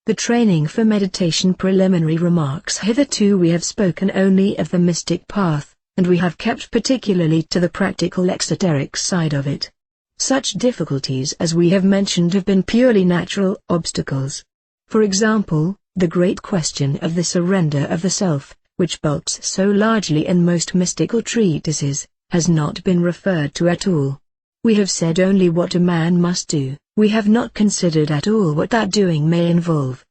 The training for meditation. Preliminary remarks. Hitherto we have spoken only of the mystic path, and we have kept particularly to the practical exoteric side of it. Such difficulties as we have mentioned have been purely natural obstacles. For example, the great question of the surrender of the self, which bulks so largely in most mystical treatises, has not been referred to at all. We have said only what a man must do, we have not considered at all what that doing may involve.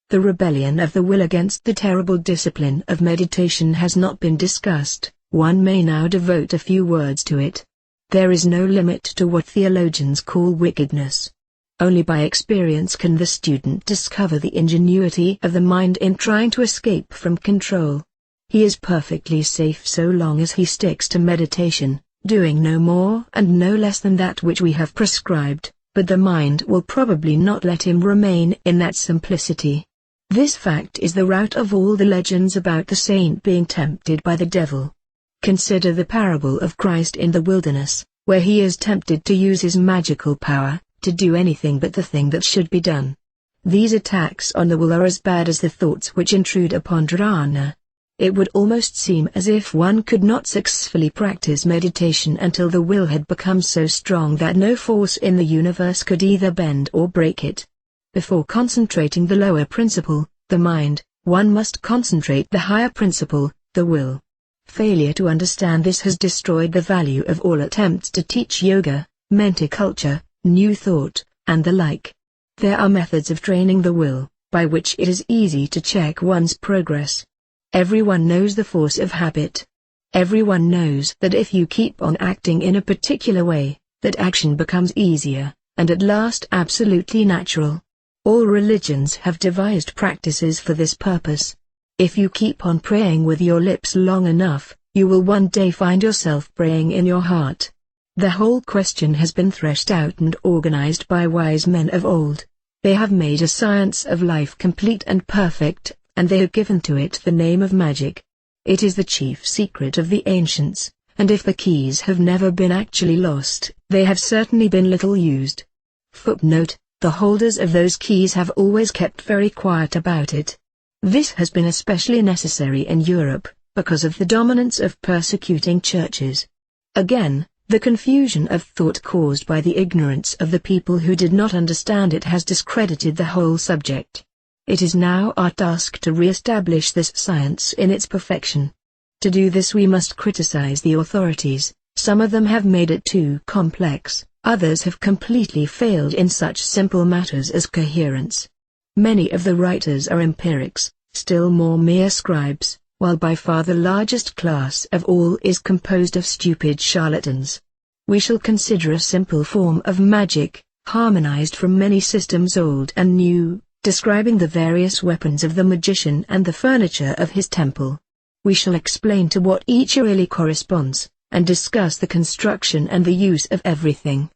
The rebellion of the will against the terrible discipline of meditation has not been discussed. One may now devote a few words to it. There is no limit to what theologians call wickedness. Only by experience can the student discover the ingenuity of the mind in trying to escape from control. He is perfectly safe so long as he sticks to meditation, doing no more and no less than that which we have prescribed, but the mind will probably not let him remain in that simplicity. This fact is the root of all the legends about the saint being tempted by the devil. Consider the parable of Christ in the wilderness, where he is tempted to use his magical power, to do anything but the thing that should be done. These attacks on the will are as bad as the thoughts which intrude upon dhrana. It would almost seem as if one could not successfully practice meditation until the will had become so strong that no force in the universe could either bend or break it. Before concentrating the lower principle, the mind, one must concentrate the higher principle, the will. Failure to understand this has destroyed the value of all attempts to teach yoga, mental culture, new thought, and the like. There are methods of training the will, by which it is easy to check one's progress. Everyone knows the force of habit. Everyone knows that if you keep on acting in a particular way, that action becomes easier, and at last absolutely natural. All religions have devised practices for this purpose. If you keep on praying with your lips long enough, you will one day find yourself praying in your heart. The whole question has been threshed out and organized by wise men of old. They have made a science of life complete and perfect, and they have given to it the name of Magick. It is the chief secret of the ancients, and if the keys have never been actually lost, they have certainly been little used. Footnote: the holders of those keys have always kept very quiet about it. This has been especially necessary in Europe, because of the dominance of persecuting churches. Again, the confusion of thought caused by the ignorance of the people who did not understand it has discredited the whole subject. It is now our task to re-establish this science in its perfection. To do this we must criticize the authorities. Some of them have made it too complex, others have completely failed in such simple matters as coherence. Many of the writers are empirics, still more mere scribes, while by far the largest class of all is composed of stupid charlatans. We shall consider a simple form of magic, harmonized from many systems old and new, describing the various weapons of the magician and the furniture of his temple. We shall explain to what each really corresponds, and discuss the construction and the use of everything.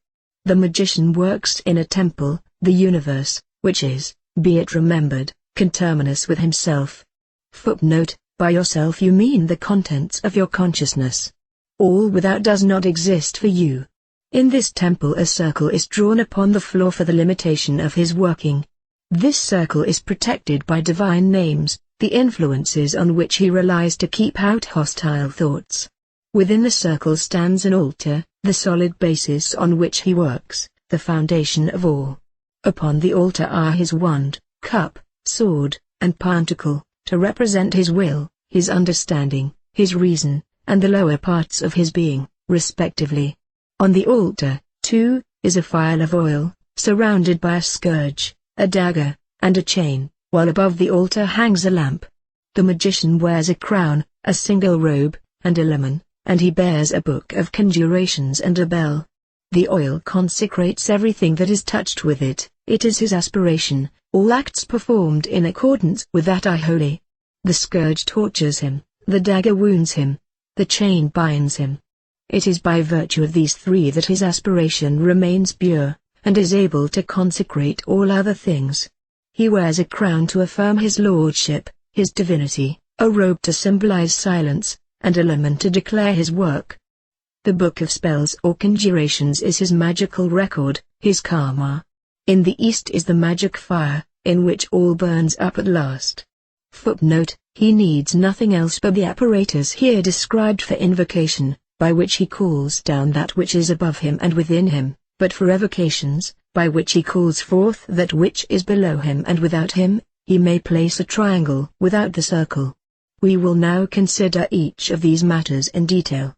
The magician works in a temple, the universe, which is, be it remembered, conterminous with himself. Footnote: by yourself you mean the contents of your consciousness. All without does not exist for you. In this temple a circle is drawn upon the floor for the limitation of his working. This circle is protected by divine names, the influences on which he relies to keep out hostile thoughts. Within the circle stands an altar, the solid basis on which he works, the foundation of all. Upon the altar are his wand, cup, sword, and pentacle, to represent his will, his understanding, his reason, and the lower parts of his being, respectively. On the altar, too, is a phial of oil, surrounded by a scourge, a dagger, and a chain, while above the altar hangs a lamp. The magician wears a crown, a single robe, and a lemon, and he bears a book of conjurations and a bell. The oil consecrates everything that is touched with it, it is his aspiration, all acts performed in accordance with that I holy. The scourge tortures him, the dagger wounds him, the chain binds him. It is by virtue of these three that his aspiration remains pure, and is able to consecrate all other things. He wears a crown to affirm his lordship, his divinity, a robe to symbolize silence, and a lemon to declare his work. The book of spells or conjurations is his magical record, his karma. In the East is the magic fire, in which all burns up at last. Footnote: he needs nothing else but the apparatus here described for invocation, by which he calls down that which is above him and within him, but for evocations, by which he calls forth that which is below him and without him, he may place a triangle without the circle. We will now consider each of these matters in detail.